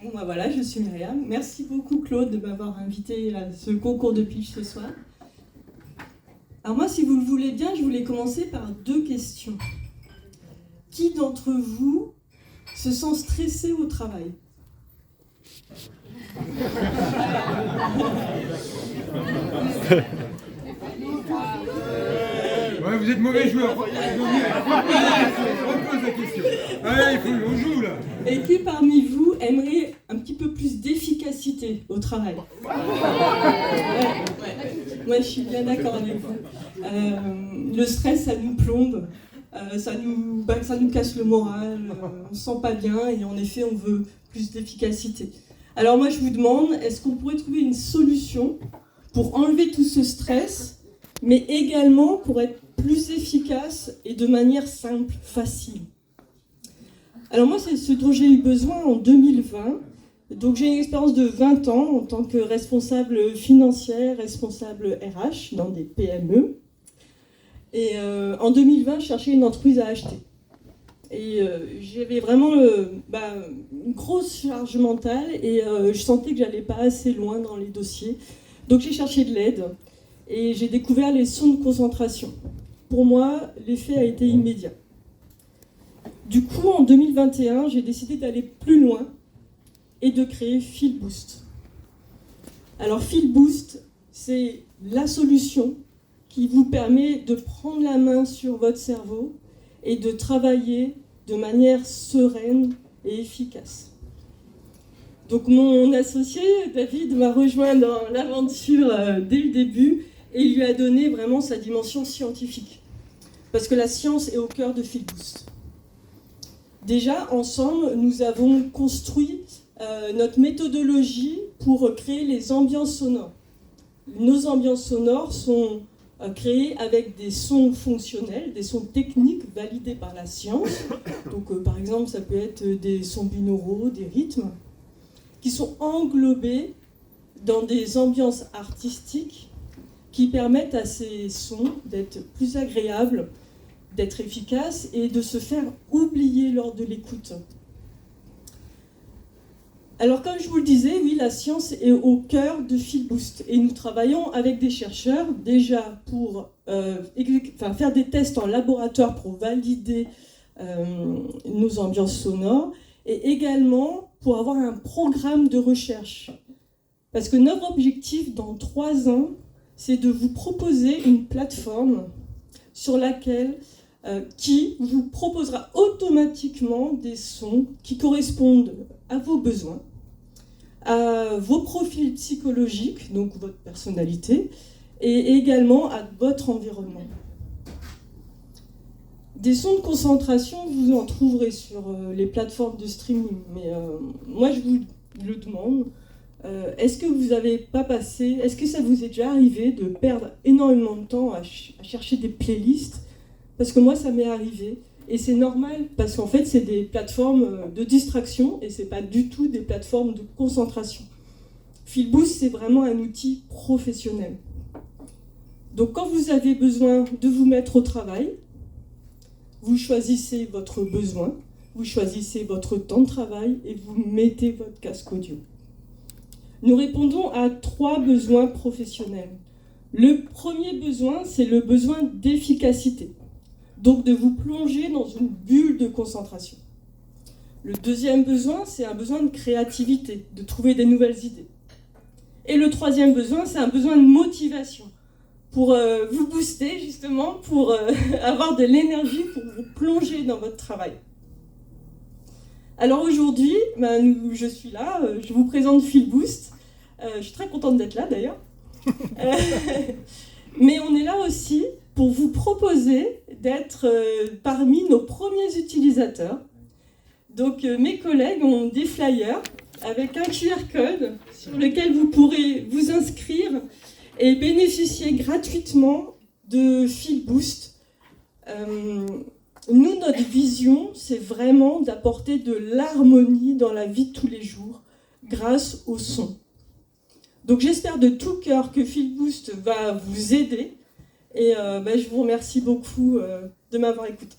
Bon, bah voilà, je suis Myriam. Merci beaucoup Claude de m'avoir invité à ce concours de pitch ce soir. Alors moi, si vous le voulez bien, je voulais commencer par 2 questions. Qui d'entre vous se sent stressé au travail ? Ouais, vous êtes mauvais joueur. Repose la question. Allez, on joue là. Et qui parmi vous aimerait un petit peu plus d'efficacité au travail ? Ouais. Moi, je suis bien d'accord avec vous. Le stress, ça nous plombe, ça nous casse le moral, on se sent pas bien et en effet, on veut plus d'efficacité. Alors moi, je vous demande, est-ce qu'on pourrait trouver une solution pour enlever tout ce stress, mais également pour être plus efficace et de manière simple, facile ? Alors moi, c'est ce dont j'ai eu besoin en 2020. Donc j'ai une expérience de 20 ans en tant que responsable financière, responsable RH dans des PME. Et en 2020, je cherchais une entreprise à acheter. Et j'avais vraiment une grosse charge mentale et je sentais que j'allais pas assez loin dans les dossiers. Donc j'ai cherché de l'aide et j'ai découvert les sons de concentration. Pour moi, l'effet a été immédiat. Du coup, en 2021, j'ai décidé d'aller plus loin et de créer FeelBoost. Alors FeelBoost, c'est la solution qui vous permet de prendre la main sur votre cerveau et de travailler de manière sereine et efficace. Donc mon associé, David, m'a rejoint dans l'aventure dès le début et il lui a donné vraiment sa dimension scientifique. Parce que la science est au cœur de FeelBoost. Déjà, ensemble, nous avons construit notre méthodologie pour créer les ambiances sonores. Nos ambiances sonores sont créées avec des sons fonctionnels, des sons techniques validés par la science. Donc, par exemple, ça peut être des sons binauraux, des rythmes, qui sont englobés dans des ambiances artistiques qui permettent à ces sons d'être plus agréables, d'être efficaces et de se faire oublier lors de l'écoute. Alors comme je vous le disais, oui, la science est au cœur de FeelBoost et nous travaillons avec des chercheurs déjà pour faire des tests en laboratoire pour valider nos ambiances sonores et également pour avoir un programme de recherche. Parce que notre objectif dans 3 ans, c'est de vous proposer une plateforme sur laquelle qui vous proposera automatiquement des sons qui correspondent à vos besoins, à vos profils psychologiques, donc votre personnalité, et également à votre environnement. Des sons de concentration, vous en trouverez sur les plateformes de streaming, mais moi je vous le demande, est-ce que ça vous est déjà arrivé de perdre énormément de temps à chercher des playlists ? Parce que moi, ça m'est arrivé. Et c'est normal, parce qu'en fait, c'est des plateformes de distraction et ce n'est pas du tout des plateformes de concentration. FeelBoost, c'est vraiment un outil professionnel. Donc, quand vous avez besoin de vous mettre au travail, vous choisissez votre besoin, vous choisissez votre temps de travail et vous mettez votre casque audio. Nous répondons à 3 besoins professionnels. Le premier besoin, c'est le besoin d'efficacité. Donc de vous plonger dans une bulle de concentration. Le deuxième besoin, c'est un besoin de créativité, de trouver des nouvelles idées. Et le troisième besoin, c'est un besoin de motivation, pour vous booster justement, pour avoir de l'énergie, pour vous plonger dans votre travail. Alors aujourd'hui, je suis là, je vous présente FeelBoost. Je suis très contente d'être là d'ailleurs. Mais on est là aussi pour vous proposer d'être parmi nos premiers utilisateurs. Donc mes collègues ont des flyers avec un QR code sur lequel vous pourrez vous inscrire et bénéficier gratuitement de FeelBoost. Nous, notre vision, c'est vraiment d'apporter de l'harmonie dans la vie de tous les jours grâce au son. Donc j'espère de tout cœur que FeelBoost va vous aider et je vous remercie beaucoup de m'avoir écouté.